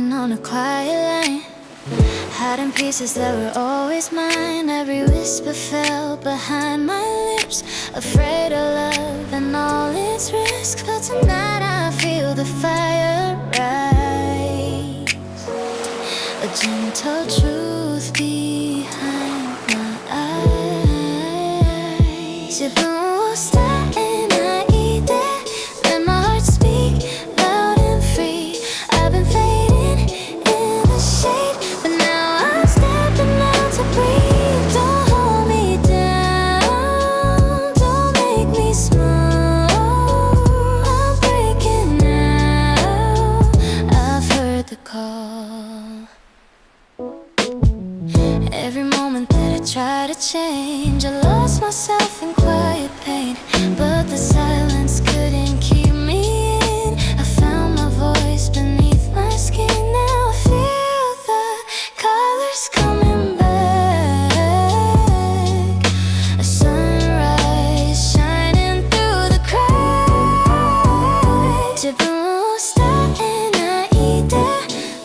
walking on a quiet line, hiding pieces that were always mine. Every whisper fell behind my lips, afraid of love and all its risks. But tonight I feel the fire rise, a gentle truth behind my eyes. 自分を伝えないで Let my heart speak loud and free. I've been fading in the shade, but now I'm stepping out to breathe. Don't hold me down, don't make me small. I'm breaking now, I've heard the call. Every moment that I try to change, I lost myself in quiet pain, but the silence couldn't keep me in. I found my voice beneath my skin. Now I feel the colors coming back, a sunrise shining through the cracks. 自分を伝えないで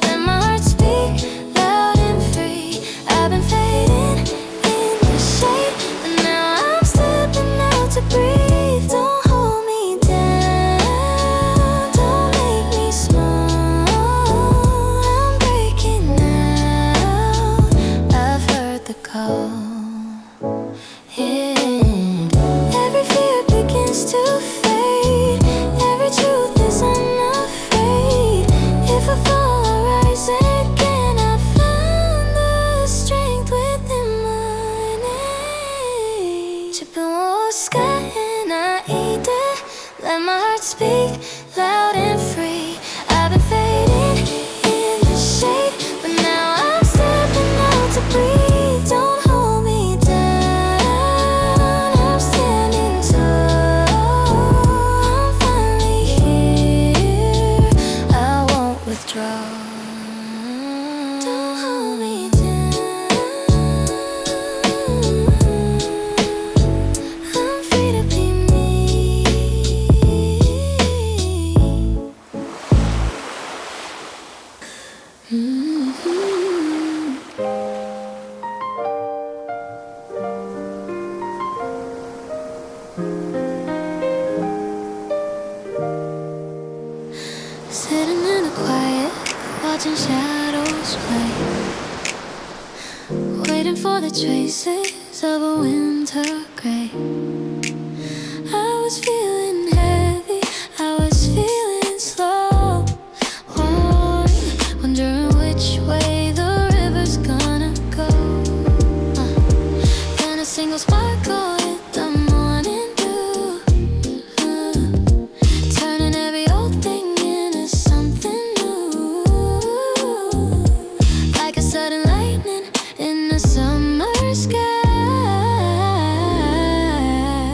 Let my heart speak loud and free. I've been fading in the shade, but now I'm stepping out to breathe. Don't hold me down, don't make me small. I'm breaking now, I've heard the call. Yeah. Every fear begins to fade, every truth is unafraid. If I fall, I rise again. I found the strength within my name. 自分を使えないで Let my heart speak loud and free. I've been fading in the shade, but now I'm stepping out to breathe. Don't hold me down, I'm standing tall. I'm finally here, I won't withdraw. Don't hold me down, I'm free to be me. Sitting in the quiet, watching shadows play, waiting for the traces of a winter gray. I was feeling heavy, I was feeling slow, wondering which way the river's gonna go. Then a single sparkle hit the morning dew, turning every old thing into something new. Like a sudden lightning in the summer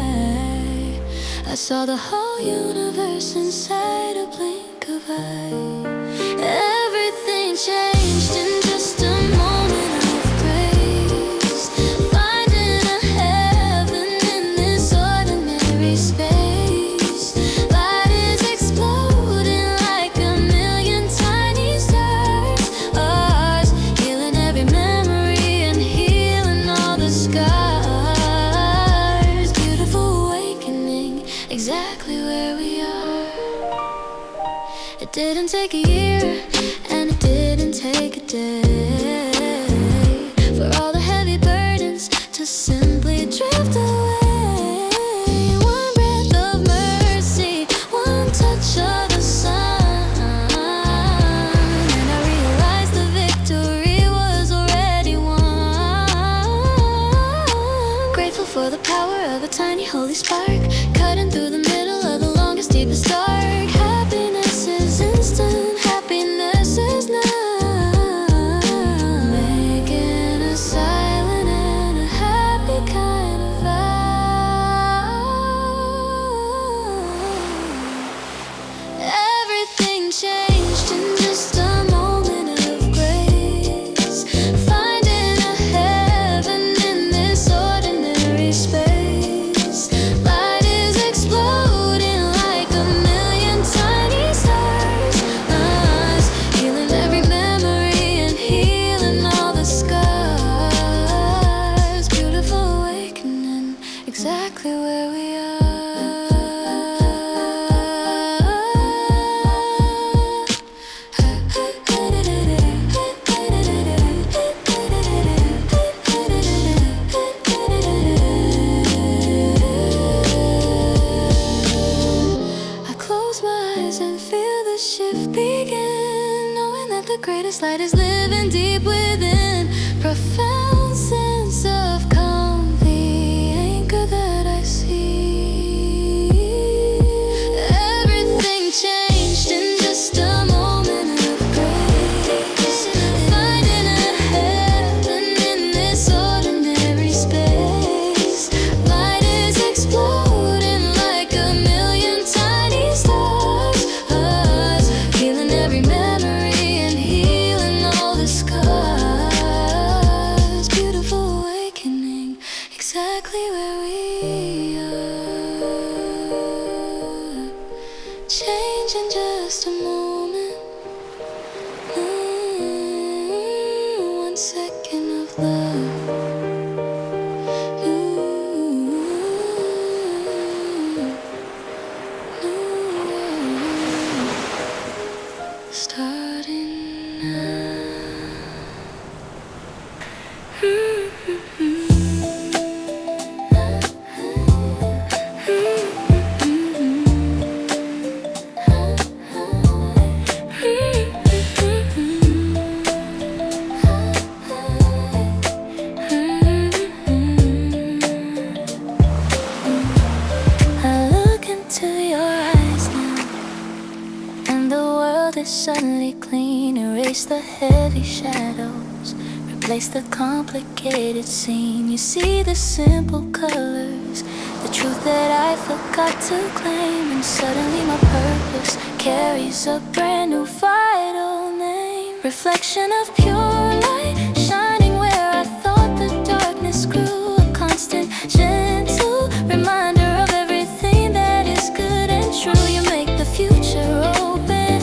sky, I saw the whole universe inside a blink of eye. Everything changed in just a moment of grace, finding a heaven in this ordinary space. Light is exploding like a million tiny stars, ours, healing every memory and healing all the scars. Beautiful awakening, exactly where we are. It didn't take a year, and it didn't take a day, for all the heavy burdens to simply drift away. One breath of mercy, one touch of the sun, and I realized the victory was already won. Grateful for the power of a tiny holy spark, cutting through the middle of the longest, deepest dark. Happiness is instant, happiness greatest light is living deep within. Profound sense of calm, the anchor that I see. Everything changed in just a moment of grace. Finding a heaven in this ordinary space. Light is exploding like a million tiny stars. Us healing every memory and healing all the scars. Beautiful awakening, exactly where we are. Change in just a moment. 1 second of love. Starting now. I look into your eyes now, and the world is suddenly clean. Erase the heavy shadows, replace the complicated scene. You see the simple colors, the truth that I forgot to claim. And suddenly my purpose carries a brand new vital name. Reflection of pure light, shining where I thought the darkness grew. A constant, gentle reminder of everything that is good and true. You make the future open,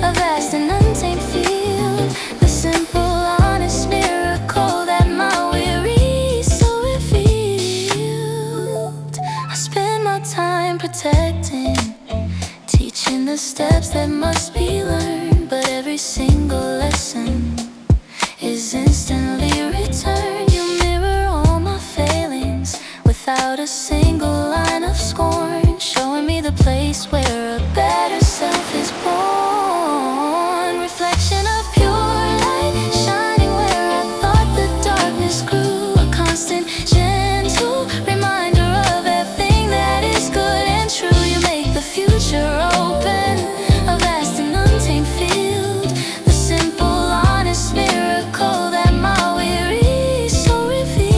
a vast and untamed field. The simple, honest miracle that my weary soul revealed. I spend my time protecting, teaching the steps that must be learned. But every single lesson is instantly returned. You mirror all my failings without a single line of scorn, showing me the place where a better self is born. Reflection of pure light, shining where I thought the darkness grew. A constant, gentle reminder of everything that is good and true. You make the future open, a vast and untamed field. The simple, honest miracle that my weary soul revealed.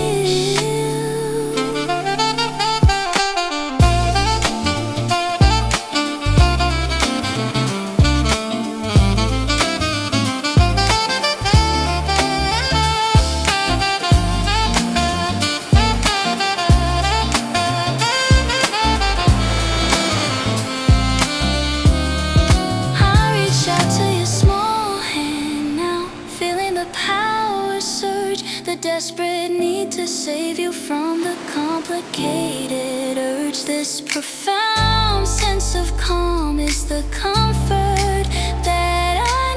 I reach out to your small hand now, feeling the power surge, the desperate need to save you from the complicated urge. This profound sense of calm is the comfort that I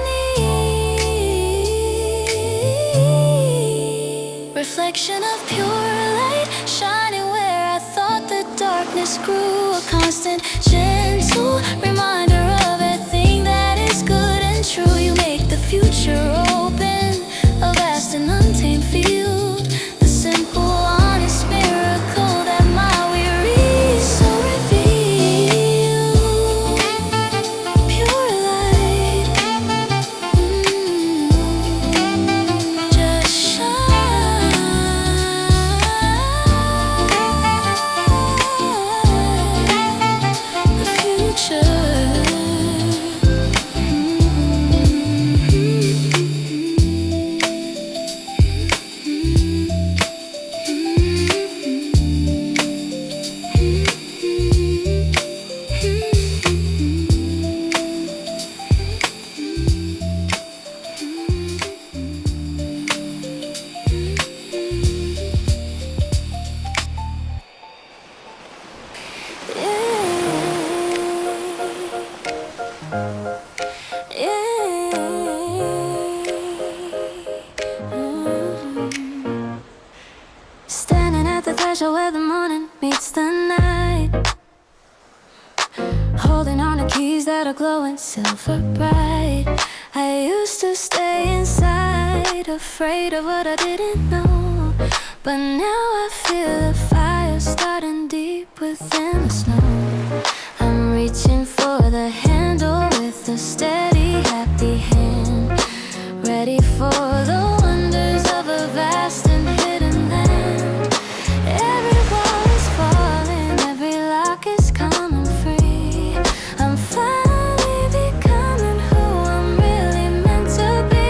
need. Reflection of pure light, shining where I thought the darkness grew. A constant, gentle reminder of everything that is good and true. You make the future open, a vast and untamed field. The simple, honest miracle that my weary soul revealed. Pure light, just shine. The future. Standing at the threshold where the morning meets the night, holding on to keys that are glowing silver bright. I used to stay inside, afraid of what I didn't know. But now I feel a fire starting deep within the snow. I'm reaching for the handle with a steady, happy hand, ready for the wonders of a vast and hidden land. Every wall is falling, every lock is coming free. I'm finally becoming who I'm really meant to be.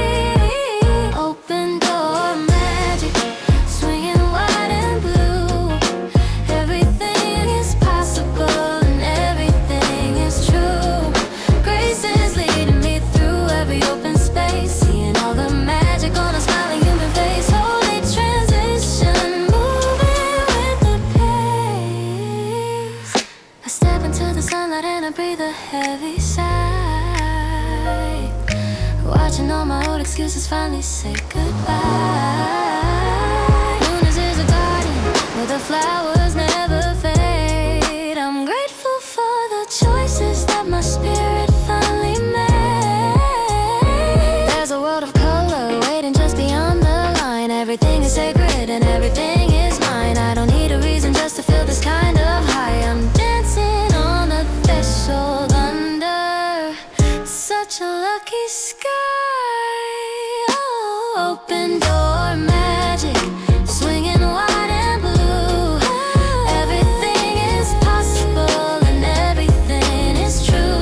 Open door magic, swinging white and blue. Everything is possible and everything is true. Grace is leading me through every open space, seeing all the magic on a smiling human face. Holy transition, moving with the pace. I step into the sunlight and I breathe a heavy sigh, watching all my old excuses finally say goodbye. Lunas is a garden where the flowers never fade. I'm grateful for the choices that my spirit finally made. There's a world of color waiting just beyond the line. Everything is sacred and everything is mine. I don't need a reason just to feel this kind of high. I'm dancing on the threshold under such a lucky sky. Oh, open door magic, swinging white and blue. Everything is possible and everything is true.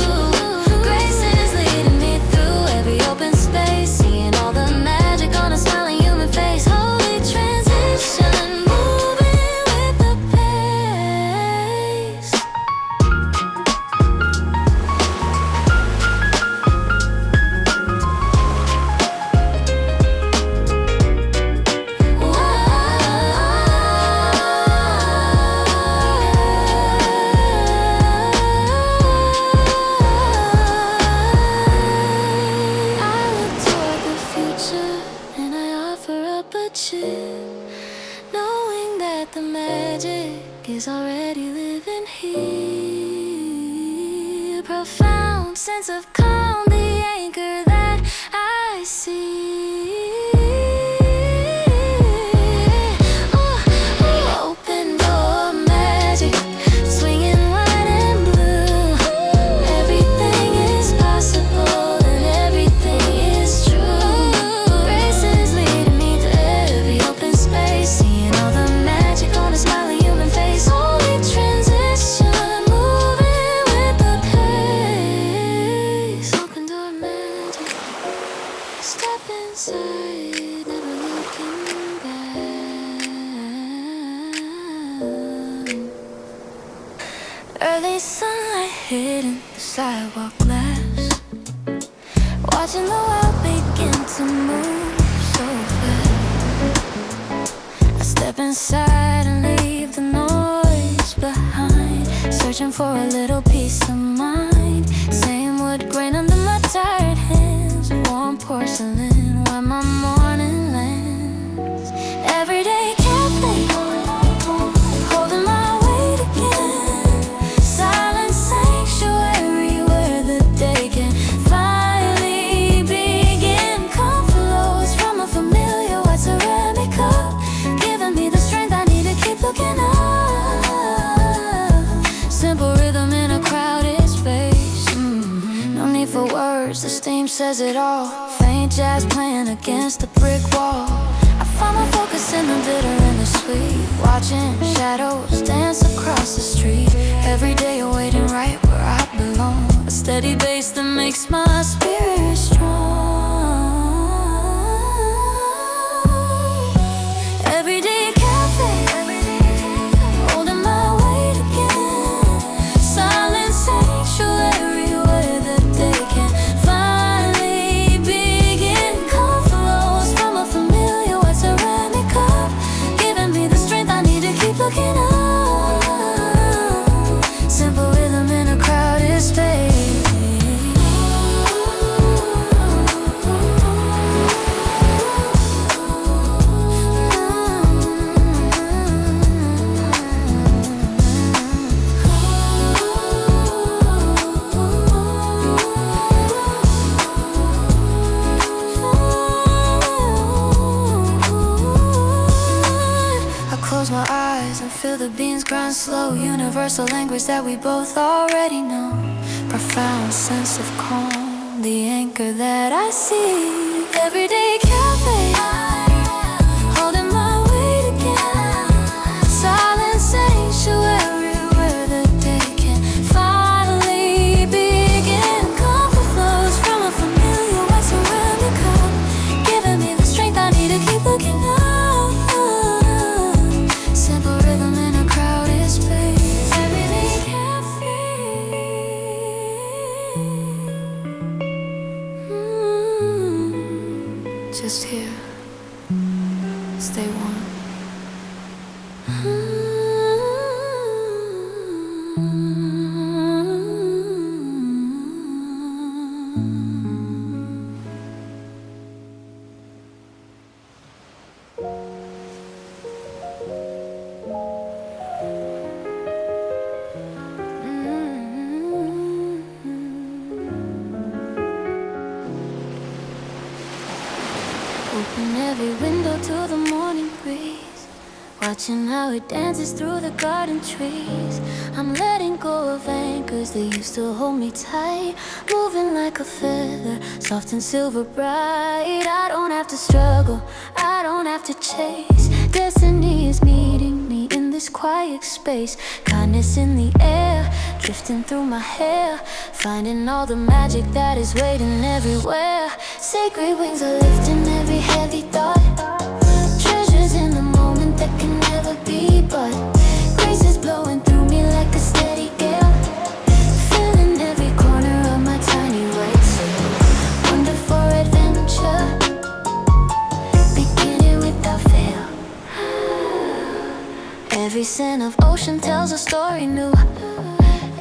Grace is leading me through every open space, seeing all the magic on a smiling human face. Holy transition, moving with the pace. I look toward the future and I offer up a chip, knowing that the magic is already living here. Profound sense of calm, the anchor that I see. Open door magic, swinging white and blue. Everything is possible and everything is true. Grace is leading me to every open space, seeing all the magic on a smiling human face. Holy transition, moving with the pace. Open door magic, step inside, never looking back. Early sunlight hitting the sidewalk glass, watching the world begin to move so fast. I step inside and leave the noise behind, searching for a little peace of mind. Same wood grain under my tired hands, warm porcelain where my morning lands. Everyday cafe, holding my weight again. Silent sanctuary where the day can finally begin. Come flows from a familiar white ceramic cup, giving me the strength I need to keep looking up. Simple rhythm in a crowded space. No need for words, the steam says it all. Faint jazz playing against the brick wall. I find my focus in the bitter and the sweet, watching shadows dance across the street. Every day you're waiting right where I belong, a steady base that makes my spirit strong. Everyday cafe, holding my weight again. Silent sanctuary where the day can finally begin. Come flows from a familiar white ceramic cup, giving me the strength I need to keep looking up. Simple rhythm in a crowded space. the beans grind slow. Universal language that we both already know. Profound sense of calm, the anchor that I see. Everyday cafe, holding my weight again. Silent sanctuary where the day can finally begin. Comfort flows from a familiar white ceramic cup, giving me the strength I need to keep looking up. Simple rhythm in a crowded space. Everyday cafe. Just here, stay warm. Open every window to the morning breeze, watching how it dances through the garden trees. I'm letting go of anchors that used to hold me tight, moving like a feather, soft and silver bright. I don't have to struggle, I don't have to chase. Destiny is meeting me in this quiet space. Kindness in the air, drifting through my hair, finding all the magic that is waiting everywhere. Sacred wings are lifting every heavy thought, treasures in the moment that can never be bought. Grace is blowing through me like a steady gale, filling every corner of my tiny white sail. Wonder for adventure, beginning without fail. Every scent of ocean tells a story new.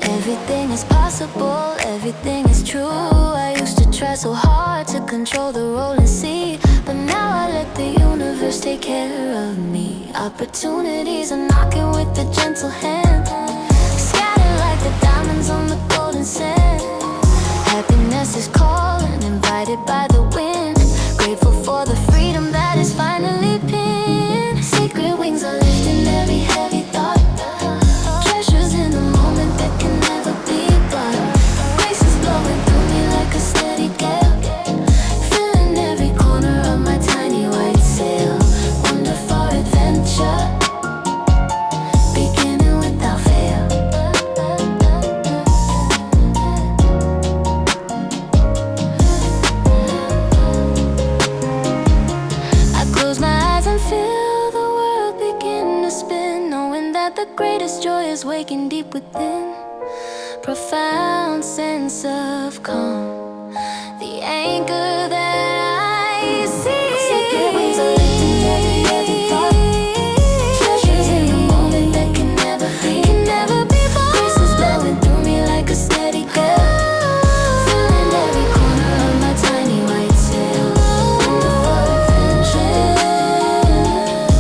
Everything is possible, everything is true. I used to try so hard to control the rolling sea, but now I let the universe take care of me. Opportunities are knocking with a gentle hand, scattered like the diamonds on the golden sand. Happiness is calling, invited by the wind. Grateful for the freedom that is finally pinned. Secret wings are lifting every heavy thought, treasures in the moment that can never be bought. Grace is blowing through me like a steady gale, filling every corner of my tiny white sail. Wonder for adventure, beginning without fail. I close my eyes and feel the world begin to spin, knowing that the greatest joy is waking deep within. Profound sense of calm, the anchor that I see. Sacred wings are lifting every heavy thought, treasures in the moment that can never be bought. Grace is blowing through me like a steady gale, filling every corner of my tiny white sail. Wonder for adventure,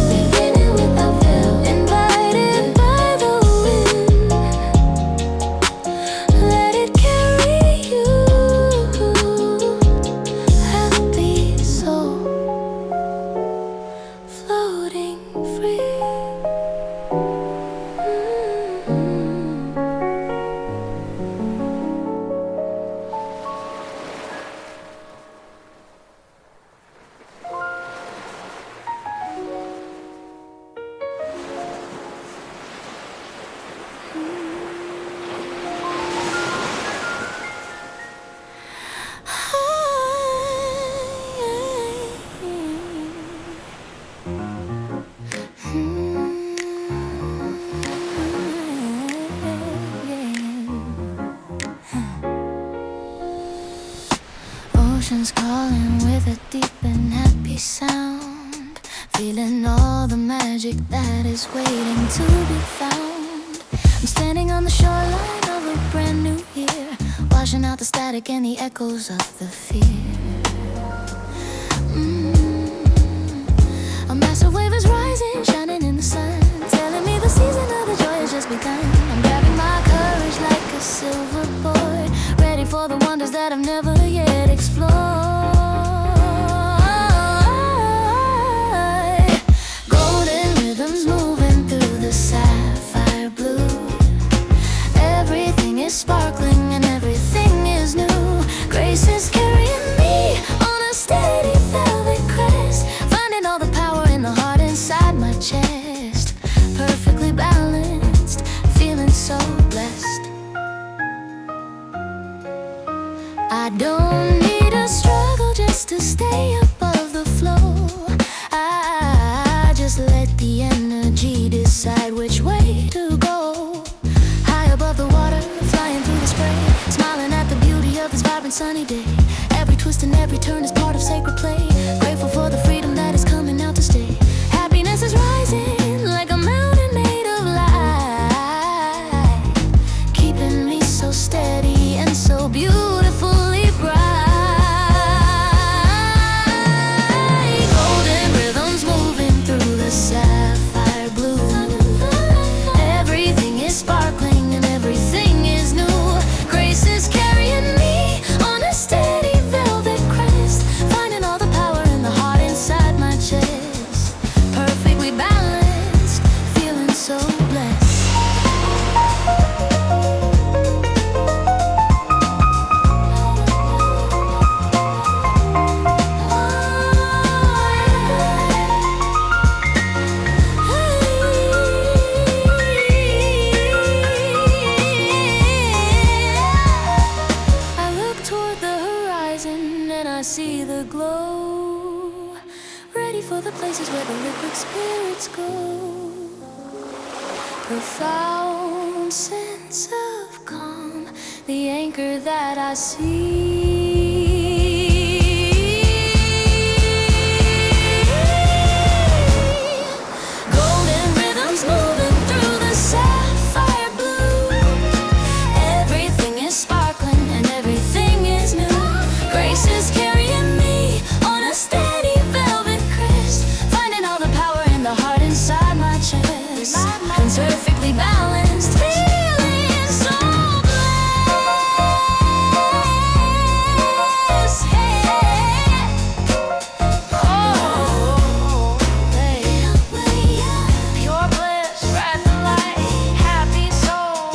beginning without fail. Invited by the wind, let it carry you. Happy soul, floating free. Oceans calling with a deep and happy sound, feeling all the magic that is waiting to be found. I'm standing on the shoreline of a brand new year, washing out the static and the echoes of the fear. A massive wave is rising, shining in the sun, telling me the season of the joy has just begun. I'm grabbing my courage like a silver board, ready for the wonders that I've never yet explored. Golden rhythms moving through the sapphire ready for the places where the liquid spirits go. Profound sense of calm, the anchor that I see. Golden rhythms moving through the sapphire blue. Everything is sparkling and everything is new. Grace is carrying me on a steady velvet crest, finding all the power in the heart inside my chest, and perfectly balanced, feeling so blessed. Oh, pure bliss, bright the light, happy soul.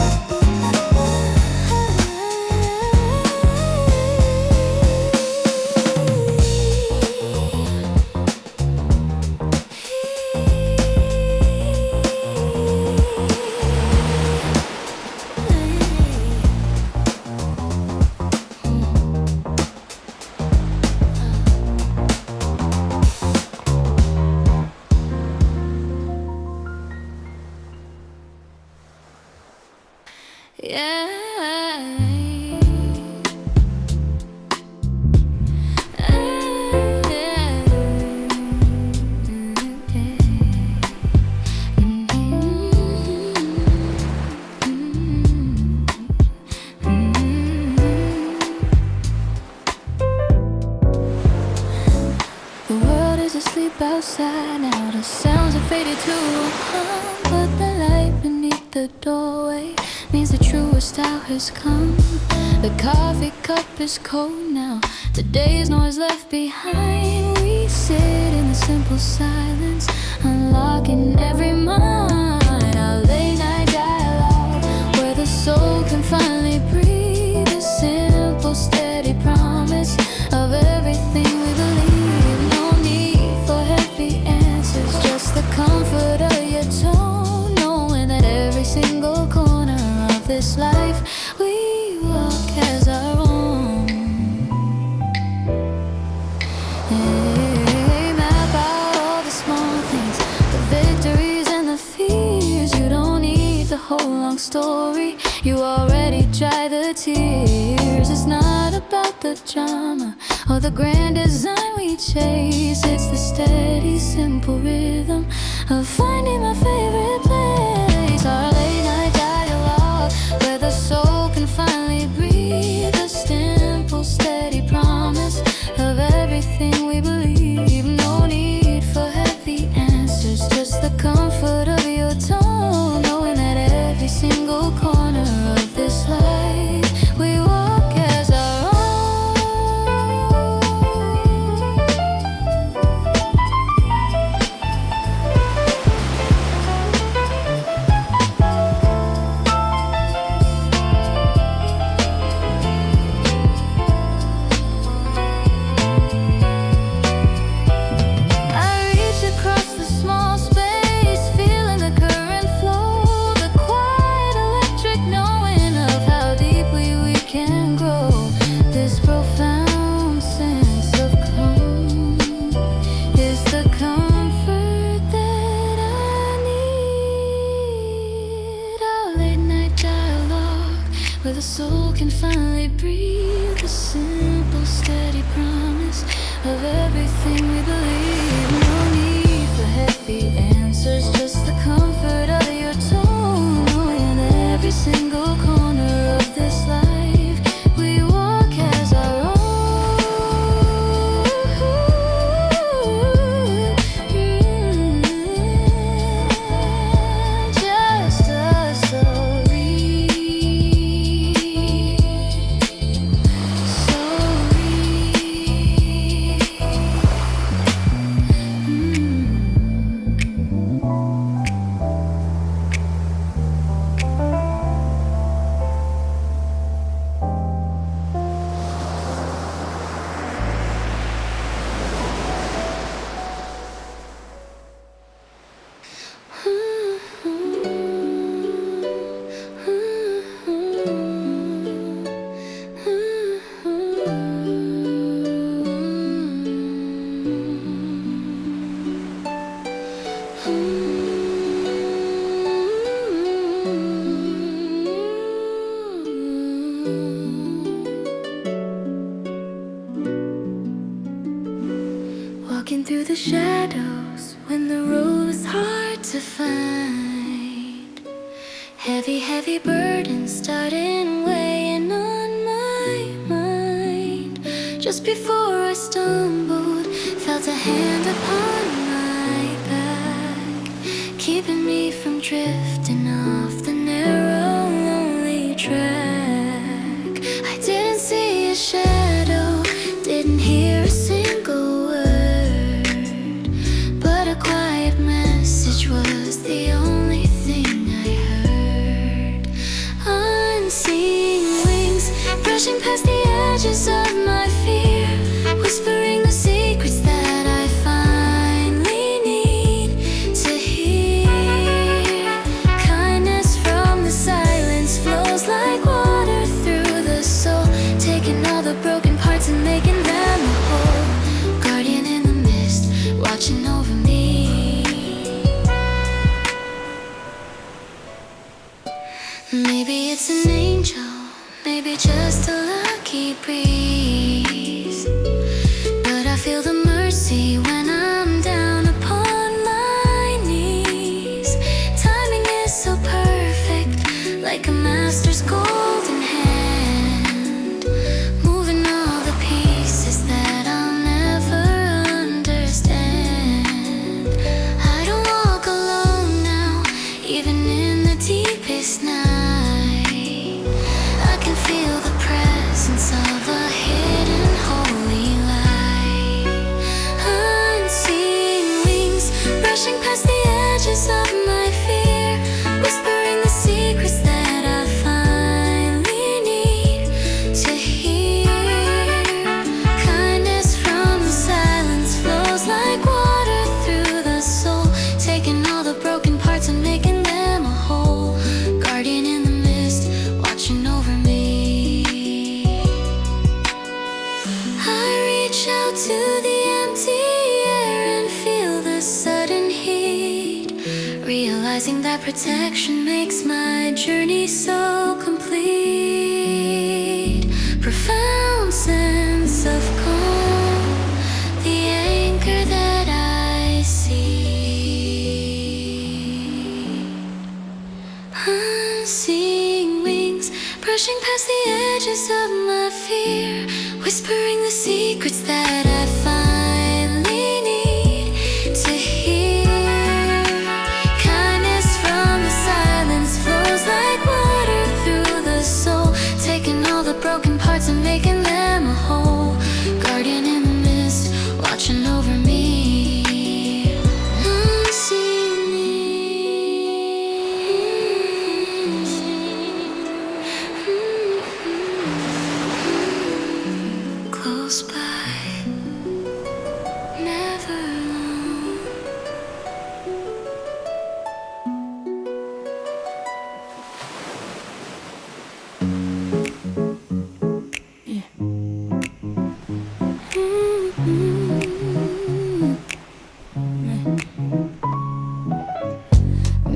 The world is asleep outside now. The sounds have faded to a hum, but the light beneath the doorway means the truest hour has come. The coffee cup is cold now. Today's noise left behind. We sit in the simple silence, unlocking every mind. Our late night dialogue, where the soul can finally breathe. A simple, steady promise of everything we believe. No need for heavy answers, just the comfort of your tone, knowing that every single corner of this life we walk as our own. Hey, map out all the small things, the victories and the fears. You don't need the whole long story, you already dry the tears. It's not about the drama or the grand design we chase. It's the steady, simple rhythm of finding my favorite place. Our late night dialogue, where the soul can finally breathe. A simple, steady promise of everything we believe. No need for heavy answers, just the comfort of your tone, knowing that every single corner of this life we walk as our own. I reach across the small space, feeling the current flow, the quiet electric knowing of how deeply we can grow. This profound sense of calm is the comfort that I need. Our late night dialogue, where the soul can finally breathe. A simple, steady promise of everything we believe. No need for heavy answers, just the comfort of your tone, knowing that every single corner of this life we walk as our own. Just us, so real. Walking through the shadows when the road is hard to find. Heavy, heavy burdens starting weighing on my mind. Just before I stumbled, felt a hand upon my back, keeping me from drifting off the narrow, lonely track. I didn't see a shadow, didn't hear a single word, but a quiet message was the only thing I heard. Unseen wings brushing past the edges of my fear, whispering the secrets that I finally need to hear. Kindness from the silence flows like water through the soul, taking all the broken parts and making them whole. Guardian in the mist, watching over me. Maybe it's an angel, maybe just a lucky breeze, but I feel the mercy when I'm down upon my knees. Timing is so perfect, like a master's golden hand, moving all the pieces that I'll never understand. I don't walk alone now, even in the deepest night. I can feel the presence of a hidden holy light. Unseen wings brushing past the edges of my fear, whispering the secrets that I finally need to hear. Kindness from the silence flows like water through the soul, taking all the broken parts and making them a whole. Guardian in the mist, watching over me. I reach out to the empty air and feel the sudden heat, realizing that protection makes my journey so complete. Profound sense of calm, the anchor that I see. Unseen wings brushing past the edges of my fear, whispering the secrets that I finally need to hear. Kindness from the silence flows like water through the soul, taking all the broken parts and making them a whole. Guardian in the mist, watching over me. Unseen wings. Close by, never alone.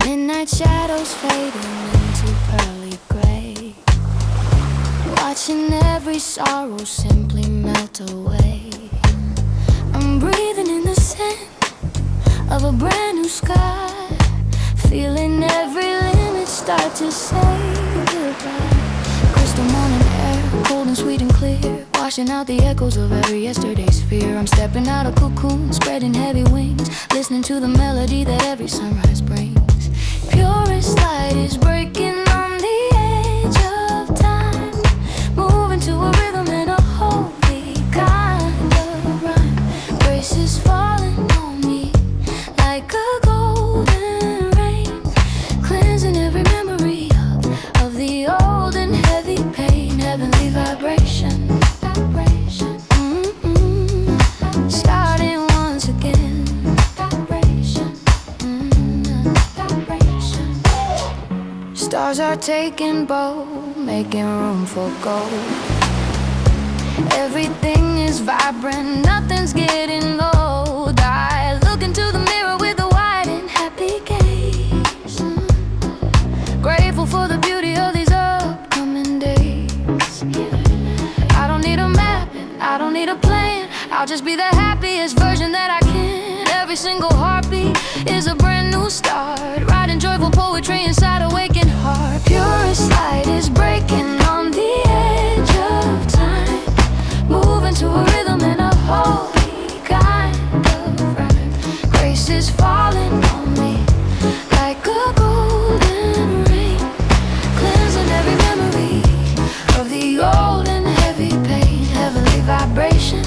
Midnight shadows fading into pearly gray, watching every sorrow simply melt away. I'm breathing in the scent of a brand new sky, feeling every limit start to say goodbye. Crystal morning air, cold and sweet and clear, washing out the echoes of every yesterday's fear. I'm stepping out of cocoon, spreading heavy wings, listening to the melody that every sunrise brings. Purest light is breaking on the edge of time, moving to a rhythm and a holy kind of rhyme. Grace is falling on me like a golden rain, cleansing every memory of the old and heavy pain. Heavenly vibration, starting once again. Stars are taking bold, making room for gold. Everything is vibrant, nothing's getting old. I look into the mirror with a wide and happy gaze, grateful for the beauty of these upcoming days. I don't need a map, I don't need a plan, I'll just be the happiest version that I can. single heartbeat is a brand new start. Writing joyful poetry inside a waking heart. Purest light is breaking on the edge of time, moving to a rhythm and a holy kind of rhyme. Grace is falling on me like a golden rain, cleansing every memory of the old and heavy pain. Heavenly vibration,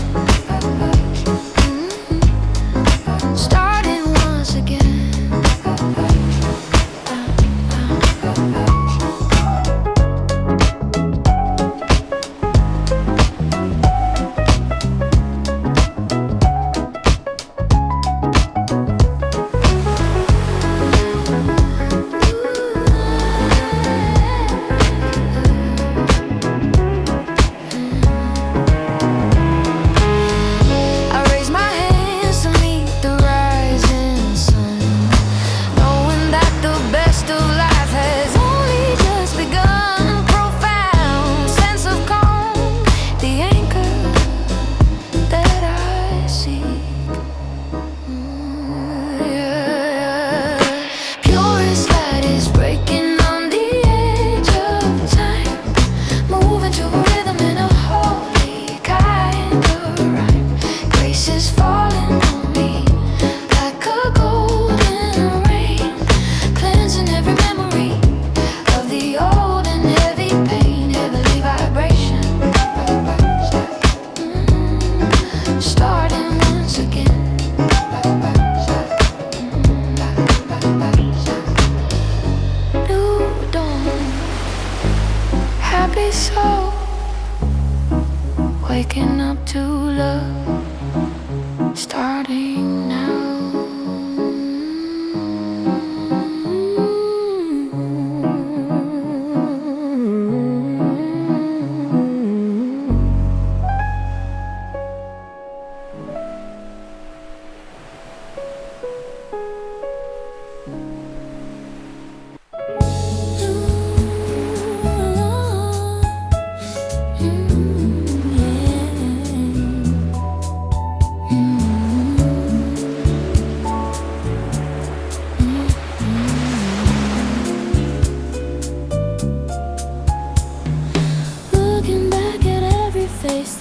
starting once again. Waking up to love, starting now.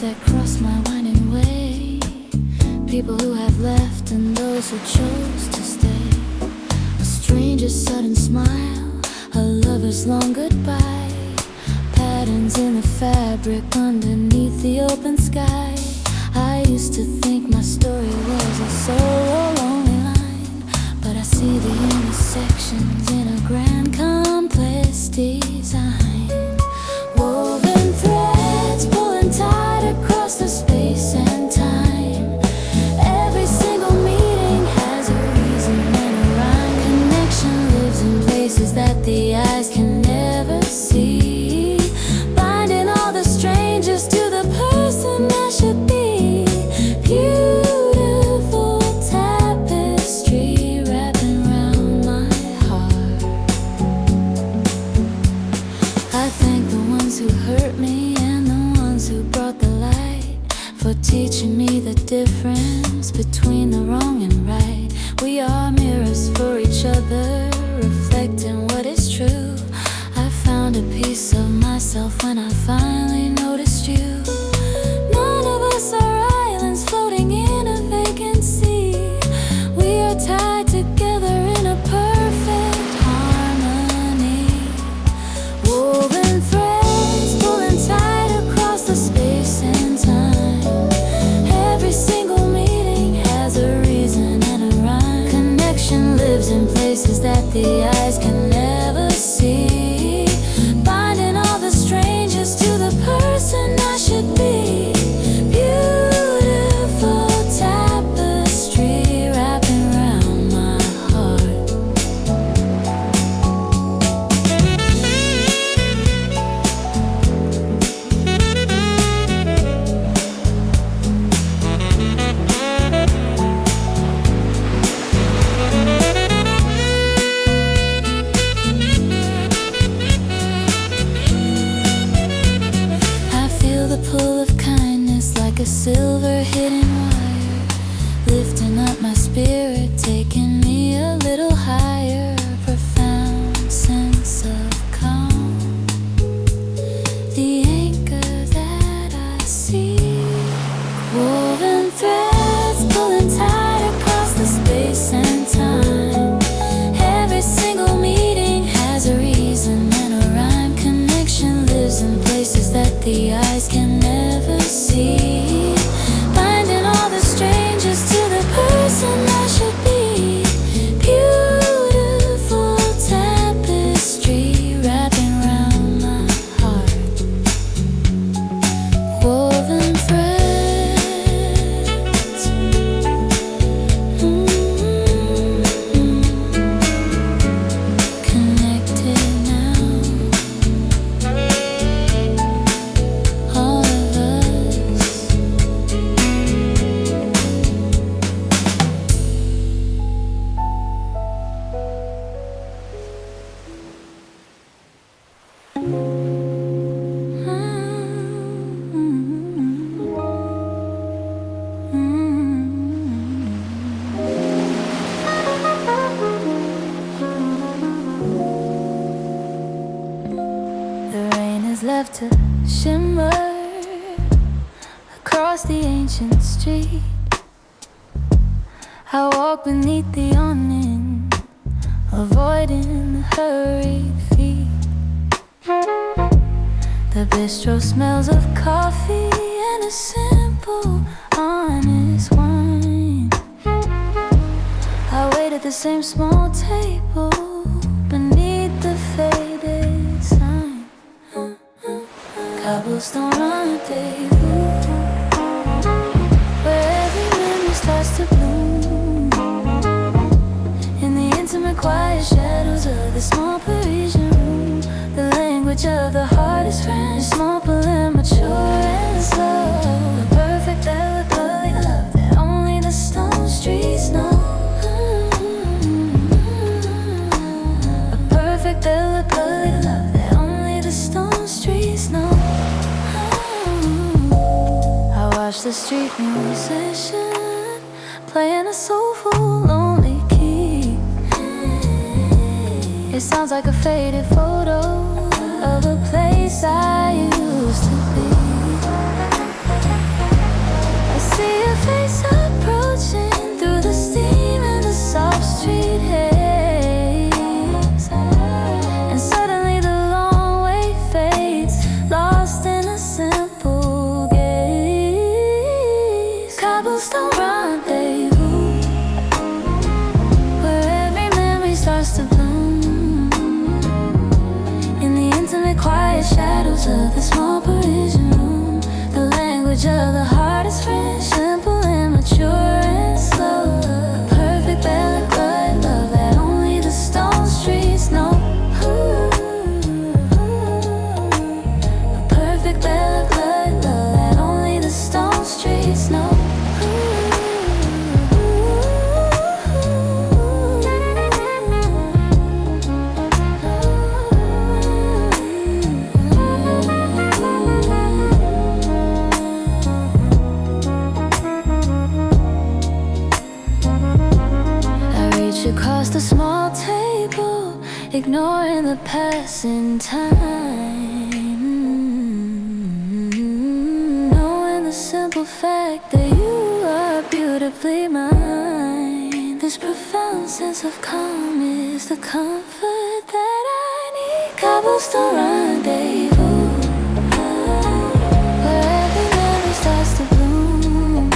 That crossed my winding way, people who have left and those who chose to stay. A stranger's sudden smile, a lover's long goodbye, patterns in the fabric underneath the open sky. I used to think my story was a solo lonely line, but I see the intersections in a grand complex design. Woven threads pulling tight across the space and time. Every single meeting has a reason and a rhyme. Connection lives in places that the eyes can never see, binding all the strangers to the person I should be. Beautiful tapestry wrapping around my heart. I thank the ones who hurt me and the ones who brought the light, for teaching me the difference between the wrong and right. We are mirrors for each other, reflecting what is true. I found a piece of myself when I finally noticed you. None of us are islands floating in a vacant sea. We are tied together in a perfect harmony. Woven threads pulling tight across the space and time. Every single meeting has a reason and a rhyme. Connection lives in places that the eyes can never see, binding all the strangers to the person I should be. Beautiful tapestry wrapping around my heart. my spirit taking me a little higher, profound sense of calm. The anchor that I see, woven threads pulling tight across the space and time. Every single meeting has a reason and a rhyme. Connection lives in places that the eyes can never see. Binding all the strangers to the person I should be. Beautiful tapestry wrapping round my heart. Woven threads. Connected now. All of us. The rain is left to shimmer across the ancient street. I walk beneath the awning, avoiding the hurried feet. The bistro smells of coffee and a simple, honest wine. I wait at the same small table beneath the faded sign. Cobblestone Rendezvous, where every memory starts to bloom. In the intimate quiet shadows of the small Parisian room, the language of the heart is French, simple and mature and slow. A perfect delicate love that only the stone streets know. A perfect delicate love that only the stone streets know. I watch the street musician playing a soulful, lonely key. It sounds like a faded photo of a place I used to be. I see a face approaching through the steam and the soft street haze. And suddenly the long way fades, lost in a simple gaze. Cobblestone rendezvous, where every memory starts to bloom. In the intimate quiet shadows of the small Parisian room, the language of the heart is French, simple and mature and slow. A perfect delicate love that only the stone streets know. A perfect delicate love that only the stone streets know. Across the small table, ignoring the passing time, knowing the simple fact that you are beautifully mine. This profound sense of calm is the comfort that I need. Cobblestone rendezvous, where every memory starts to bloom.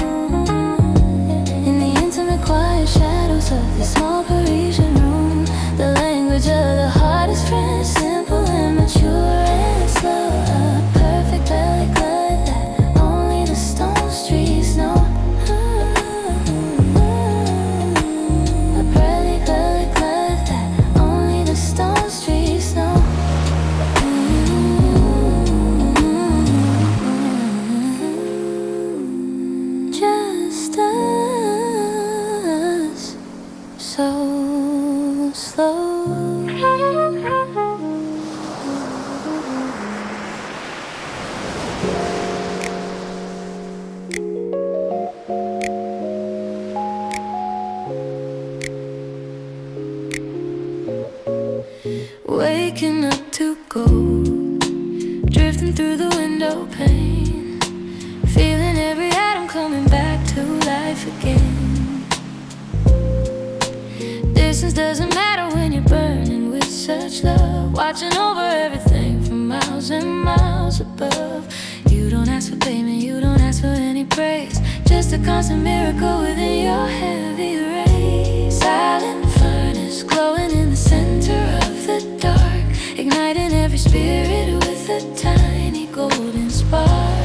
In the intimate quiet shadows of the small Parisian room, the language of the heart is French, simple and mature and slow. A perfect delicate that only the stone streets know. A perfect delicate that only the stone streets know. waking up to go, drifting through the window pane, feeling every atom coming back to life again. Distance doesn't matter when you're burning with such love, watching over everything from miles and miles above. You don't ask for payment, you don't ask for any praise, just a constant miracle within your heavy rays. Silent furnace glowing in the center of the dark, igniting every spirit with a tiny golden spark.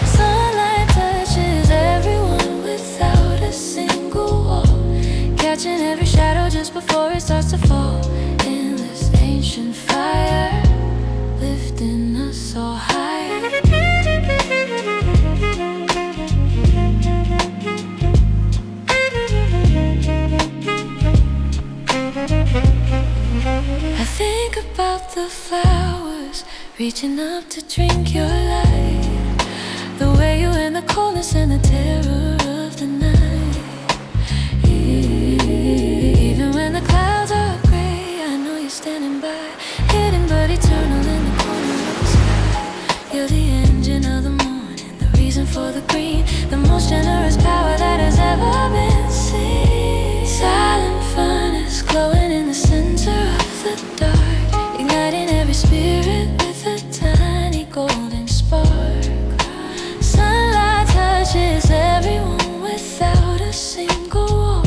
Sunlight touches everyone without a single wall, catching every shadow just before it starts to fall. Endless ancient fire, lifting us all higher. I think about the flowers reaching up to drink your light, the way you in the coldness and the terror of the night. Even when the clouds are gray, I know you're standing by, hidden but eternal in the corner of the sky. You're the engine of the morning, the reason for the green, the most generous power that has ever been seen. Silent furnace glowing in the center of the dark, igniting every spirit with a tiny golden spark. Sunlight touches everyone without a single wall,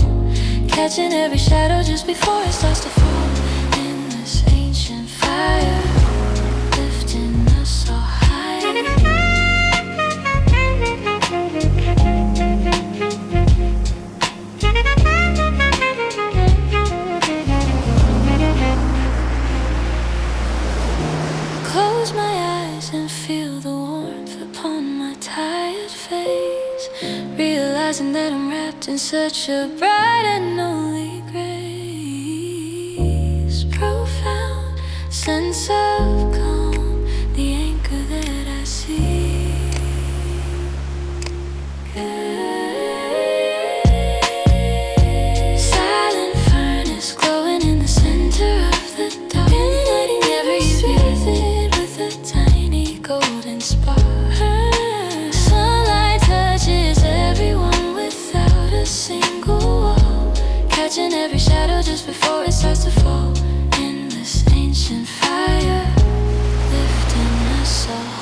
catching every shadow just before it starts to fall. In this ancient fire, lifting us all higher. Close my eyes and feel the warmth upon my tired face, realizing that I'm wrapped in such a bright and holy grace. Profound sense of calm, the anchor that I see. Silent furnace glowing in the center of the dark, igniting every spirit with a tiny golden spark. Sunlight touches everyone without a single wall, catching every shadow just before it starts to fall. Endless ancient fire, lifting us all higher.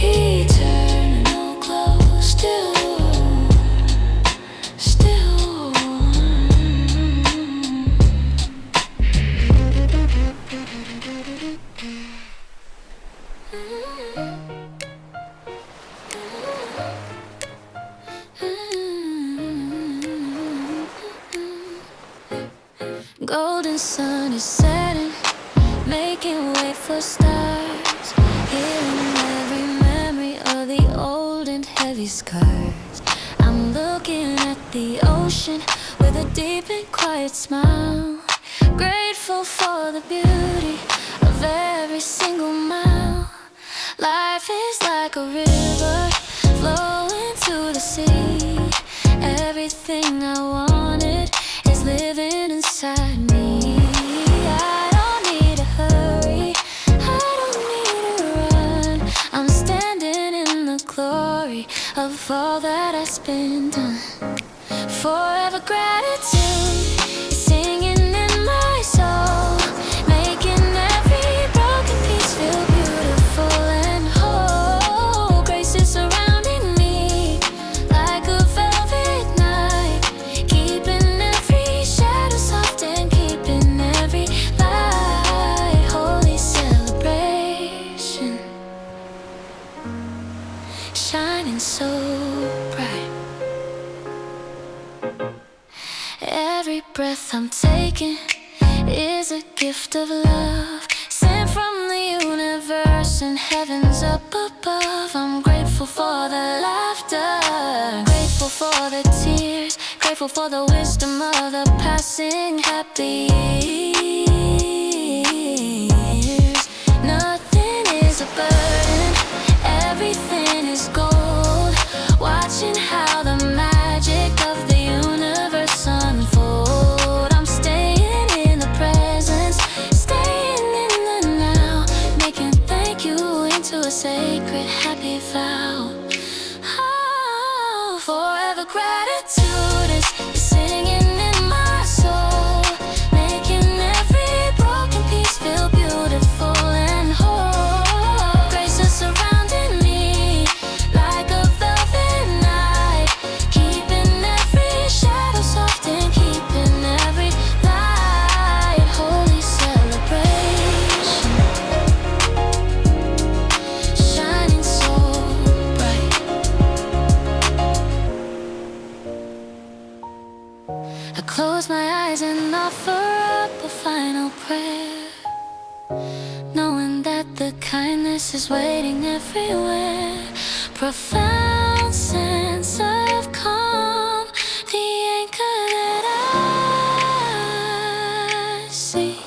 Eternal glow, still warm, still warm. Golden sun is setting, making way for stars, healing every memory of the old and heavy scars. I'm looking at the ocean with a deep and quiet smile, grateful for the beauty of every single mile. Life is like a river flowing to the sea. Everything I wanted is living inside me. I don't need to hurry, I don't need to run. I'm standing in the glory of all that I spent on. Forever gratitude is singing in my soul, making every broken piece feel beautiful and whole. Grace is surrounding me like a velvet night, keeping every shadow soft and keeping every light. Holy celebration, shining so bright. Every breath I'm taking is a gift of love, sent from the universe and heavens up above. I'm grateful for the laughter, grateful for the tears, grateful for the wisdom of the passing happy years. Nothing is a burden, gratitude is singing in my soul, making every broken piece feel beautiful and whole. Grace is surrounding me like a velvet night, keeping every shadow soft and keeping every light. Holy celebration, shining so bright. I close my eyes and offer up a final prayer, knowing that the kindness is waiting everywhere. Profound sense of calm, the anchor that I see.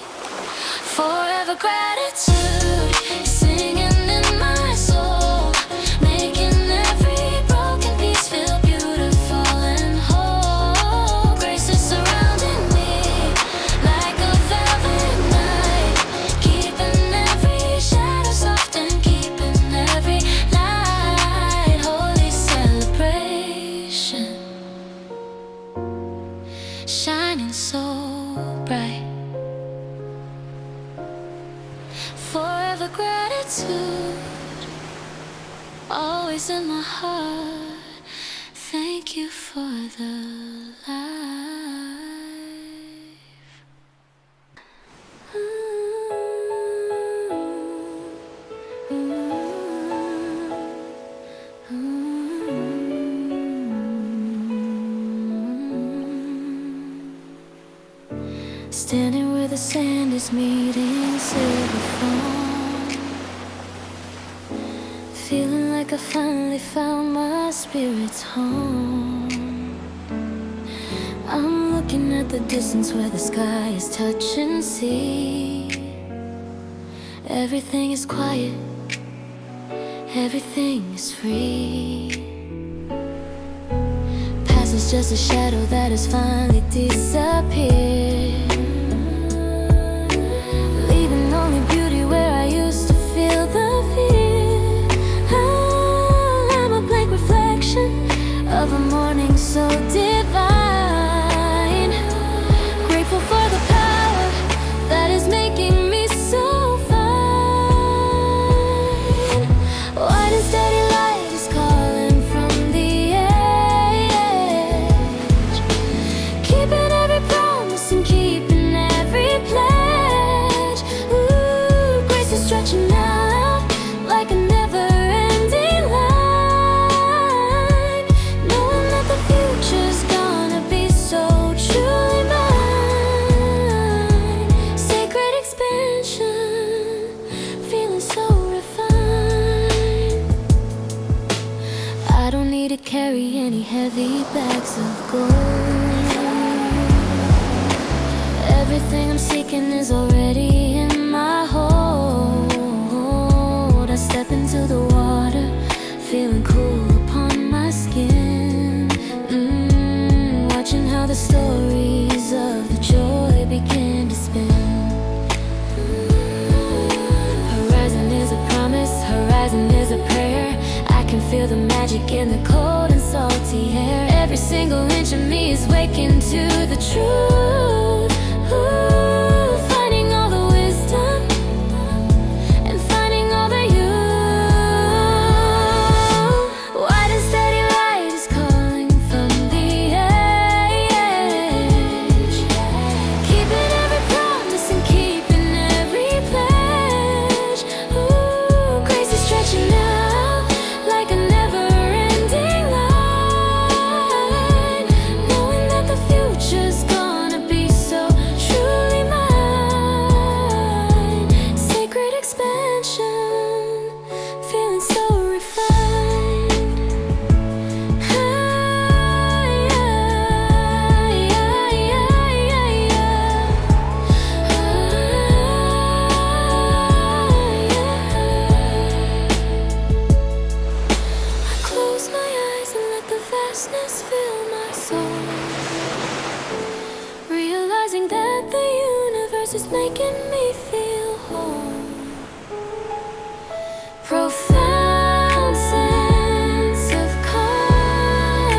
Forever gratitude is singing in my soul, making every broken piece feel beautiful and whole. Grace is surrounding me like a velvet night, keeping every shadow soft and keeping every light. Holy celebration, shining so bright. Forever gratitude, always in my heart. Thank you for the life. Standing where the sand is meeting silver foam, feeling like I finally found my spirit's home. I'm looking at the distance where the sky is touching sea. Everything is quiet, everything is free. Past is just a shadow that has finally disappeared, leaving only beauty where I used to feel the fear. I'm a blank reflection of a morning so divine, grateful for the power that is making me so fine. Wide and steady light is calling from the edge, keeping every promise and keeping every pledge. Ooh, grace is stretching out like a never-ending line, knowing that the future's gonna be so truly mine. Sacred expansion, feeling so refined. I don't need to carry any heavy bags of gold. Everything I'm seeking is already in my hold. I step into the water, feeling cool upon my skin. Watching how the stories of the joy begin to spin. Horizon is a promise, horizon is a prayer. I can feel the magic in the cold and salty air. Every single inch of me is waking to the truth. Ooh, finding all the wisdom and finding all the you. Wide and steady light is calling from the edge, keeping every promise and keeping every pledge. Ooh, grace is stretching out like a never-ending line, knowing that the future's gonna be so truly mine. Sacred expansion, feeling so refined. I close my eyes and let the vastness fill my soul, realizing that the universe is making me feel whole. Profound sense of calm,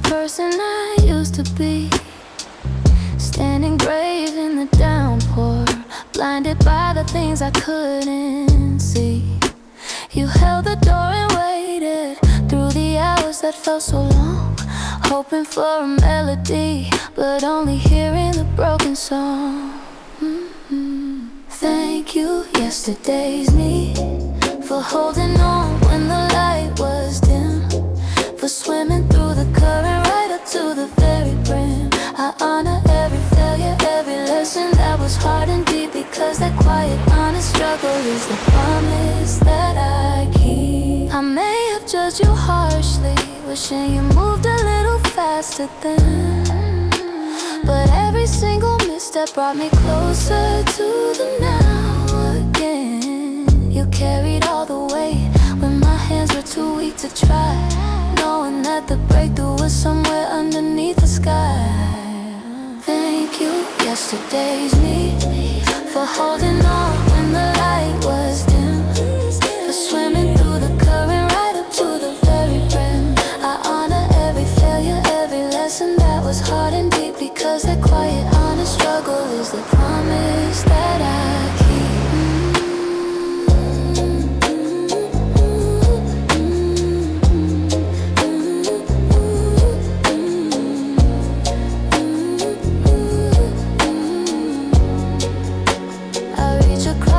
person I used to be, standing brave in the downpour, blinded by the things I couldn't see. You held the door and waited through the hours that felt so long, hoping for a melody, but only hearing the broken song. Thank you, yesterday's me, for holding on when the light was dim, for swimming through the current right up to the very brim. I honor every failure, every lesson that was hard and deep, because that quiet, honest struggle is the promise that I keep. I may have judged you harshly, wishing you moved a little faster then, but every single misstep brought me closer to the now again. You carried all the weight when my hands were too weak to try, knowing that the breakthrough was somewhere underneath the sky. Thank you, yesterday's me, for holding on when the light was dim, for swimming through the current right up to the very brim. I honor every failure, every lesson that was hard and deep, because that quiet, honest struggle is the promise that I keep.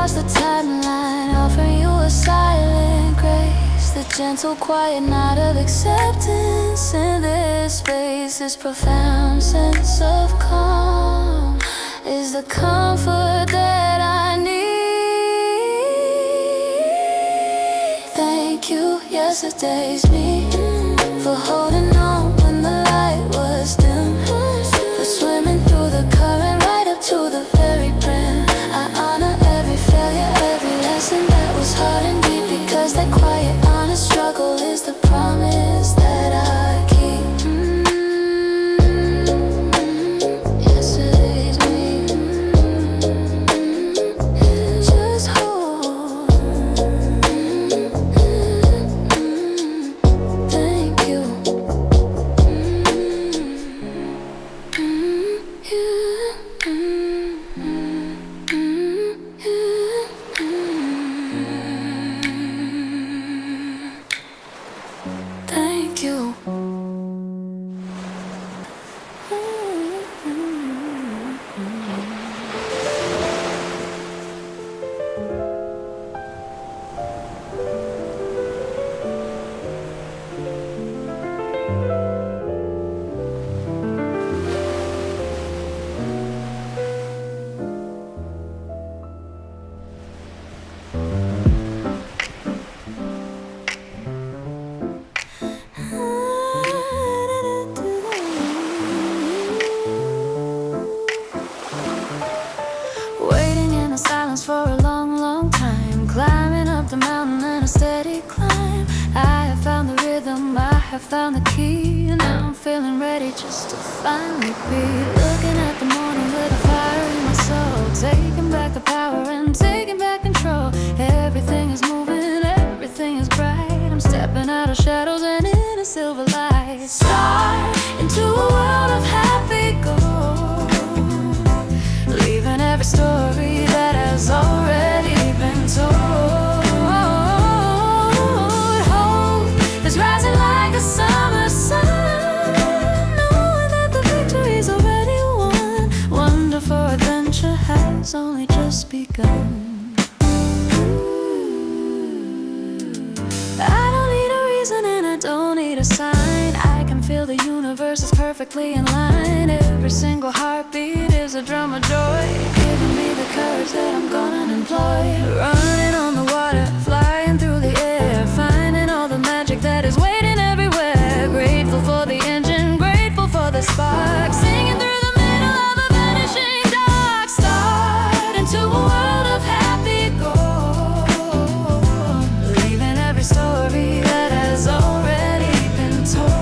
The timeline, offering you a silent grace, the gentle quiet night of acceptance in this space. This profound sense of calm is the comfort that I need. Thank you, yesterday's me, for holding on when the light was dim, for swimming through the current right up to the very brim. I honor every failure, every lesson that was hard and deep, because that quiet, honest struggle is the promise that I keep. Yesterday's me, just hold. Thank you. Thank you. Waiting in the silence for a long, long time, climbing up the mountain in a steady climb. I have found the rhythm, I have found the key, and now I'm feeling ready just to finally be looking at the morning with a fire in my soul, taking back the power and taking back control. Everything is moving, everything is bright. I'm stepping out of shadows and in a silver light. Start into a world of happy gold, leaving every story that has already been told. Hope is rising like a summer sun, knowing that the victory's already won. Wonderful adventure has only just begun. I don't need a reason and I don't need a sign. I can feel the universe is perfectly in line. Every single heartbeat is a drum of joy, giving me the courage that I'm gonna employ. Running on the water, flying through the air, finding all the magic that is waiting everywhere. Grateful for the engine, grateful for the spark, singing through the middle of a vanishing dark. Start into a world of happy gold, leaving every story that has already been told.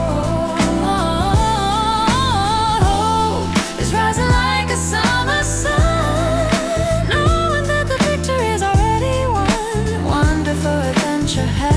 Hope is rising like a summer sun, knowing that the victory is already won. Wonderful adventure has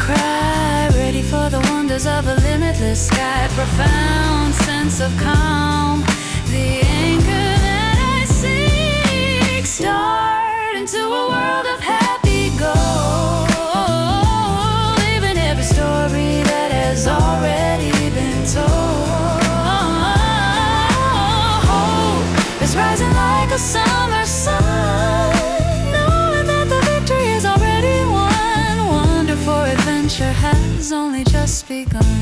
cry, ready for the wonders of a limitless sky. Profound sense of calm, the anchor that I seek. Start into a world of happy gold, leaving every story that has already been told. Hope is rising like a summer sun, knowing that the victory is already won. Wonderful adventure has only just begun.